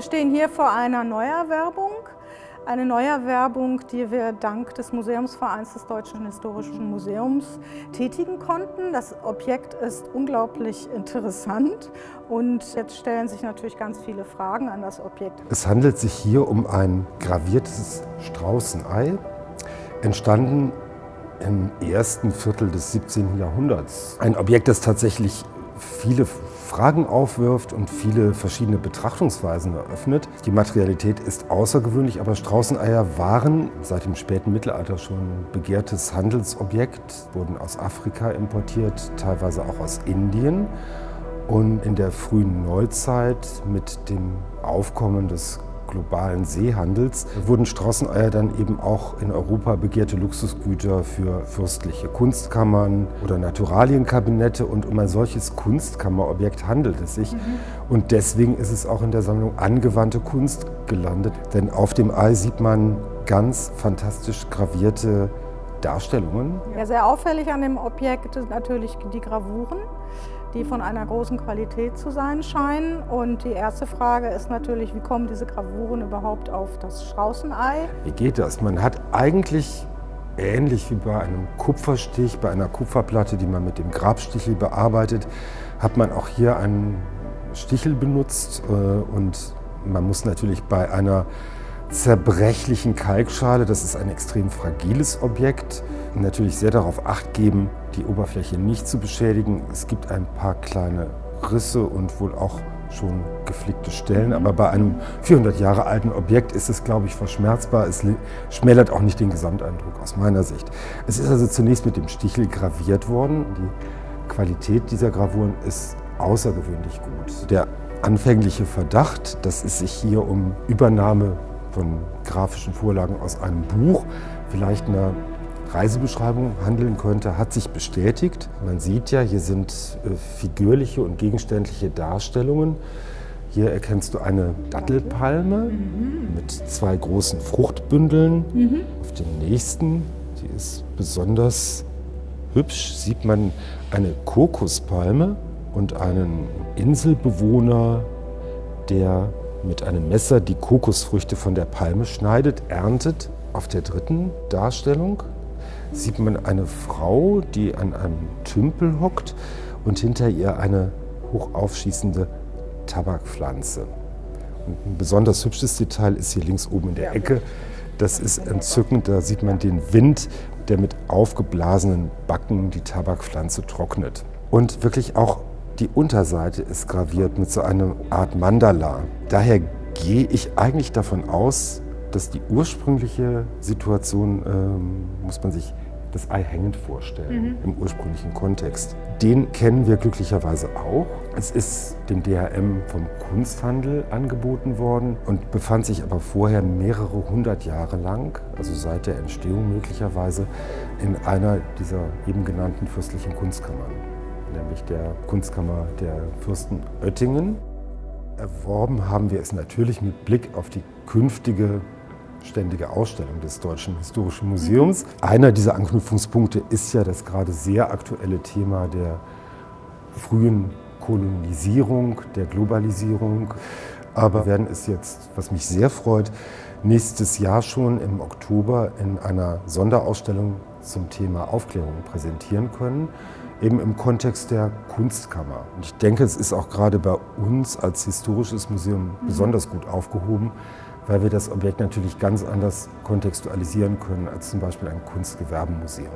Wir stehen hier vor einer Neuerwerbung. Eine Neuerwerbung, die wir dank des Museumsvereins des Deutschen Historischen Museums tätigen konnten. Das Objekt ist unglaublich interessant und jetzt stellen sich natürlich ganz viele Fragen an das Objekt. Es handelt sich hier um ein graviertes Straußenei, entstanden im ersten Viertel des 17. Jahrhunderts. Ein Objekt, das tatsächlich viele Fragen aufwirft und viele verschiedene Betrachtungsweisen eröffnet. Die Materialität ist außergewöhnlich, aber Straußeneier waren seit dem späten Mittelalter schon begehrtes Handelsobjekt, wurden aus Afrika importiert, teilweise auch aus Indien. Und in der frühen Neuzeit mit dem Aufkommen des globalen Seehandels wurden Straußeneier dann eben auch in Europa begehrte Luxusgüter für fürstliche Kunstkammern oder Naturalienkabinette. Und um ein solches Kunstkammerobjekt handelt es sich. Und deswegen ist es auch in der Sammlung Angewandte Kunst gelandet. Denn auf dem Ei sieht man ganz fantastisch gravierte Darstellungen. Ja, sehr auffällig an dem Objekt sind natürlich die Gravuren, die von einer großen Qualität zu sein scheinen. Und die erste Frage ist natürlich, wie kommen diese Gravuren überhaupt auf das Straußenei? Wie geht das? Man hat eigentlich, ähnlich wie bei einem Kupferstich, bei einer Kupferplatte, die man mit dem Grabstichel bearbeitet, hat man auch hier einen Stichel benutzt. Und man muss natürlich bei einer zerbrechlichen Kalkschale, das ist ein extrem fragiles Objekt, natürlich sehr darauf Acht geben, die Oberfläche nicht zu beschädigen. Es gibt ein paar kleine Risse und wohl auch schon geflickte Stellen, aber bei einem 400 Jahre alten Objekt ist es, glaube ich, verschmerzbar. Es schmälert auch nicht den Gesamteindruck aus meiner Sicht. Es ist also zunächst mit dem Stichel graviert worden. Die Qualität dieser Gravuren ist außergewöhnlich gut. Der anfängliche Verdacht, dass es sich hier um Übernahme von grafischen Vorlagen aus einem Buch, vielleicht einer Reisebeschreibung handeln könnte, hat sich bestätigt. Man sieht ja, hier sind figürliche und gegenständliche Darstellungen. Hier erkennst du eine Dattelpalme mit zwei großen Fruchtbündeln. Auf dem nächsten, die ist besonders hübsch, sieht man eine Kokospalme und einen Inselbewohner, der mit einem Messer die Kokosfrüchte von der Palme schneidet, erntet. Auf der dritten Darstellung sieht man eine Frau, die an einem Tümpel hockt und hinter ihr eine hoch aufschießende Tabakpflanze. Und ein besonders hübsches Detail ist hier links oben in der Ecke. Das ist entzückend, da sieht man den Wind, der mit aufgeblasenen Backen die Tabakpflanze trocknet. Und wirklich auch die Unterseite ist graviert mit so einer Art Mandala. Daher gehe ich eigentlich davon aus, dass die ursprüngliche Situation, muss man sich das Ei hängend vorstellen, im ursprünglichen Kontext. Den kennen wir glücklicherweise auch. Es ist dem DHM vom Kunsthandel angeboten worden und befand sich aber vorher mehrere hundert Jahre lang, also seit der Entstehung möglicherweise, in einer dieser eben genannten fürstlichen Kunstkammern, nämlich der Kunstkammer der Fürsten Oettingen. Erworben haben wir es natürlich mit Blick auf die künftige ständige Ausstellung des Deutschen Historischen Museums. Einer dieser Anknüpfungspunkte ist ja das gerade sehr aktuelle Thema der frühen Kolonisierung, der Globalisierung. Aber wir werden es jetzt, was mich sehr freut, nächstes Jahr schon im Oktober in einer Sonderausstellung zum Thema Aufklärung präsentieren können, eben im Kontext der Kunstkammer. Und ich denke, es ist auch gerade bei uns als historisches Museum besonders gut aufgehoben, weil wir das Objekt natürlich ganz anders kontextualisieren können als zum Beispiel ein Kunstgewerbemuseum.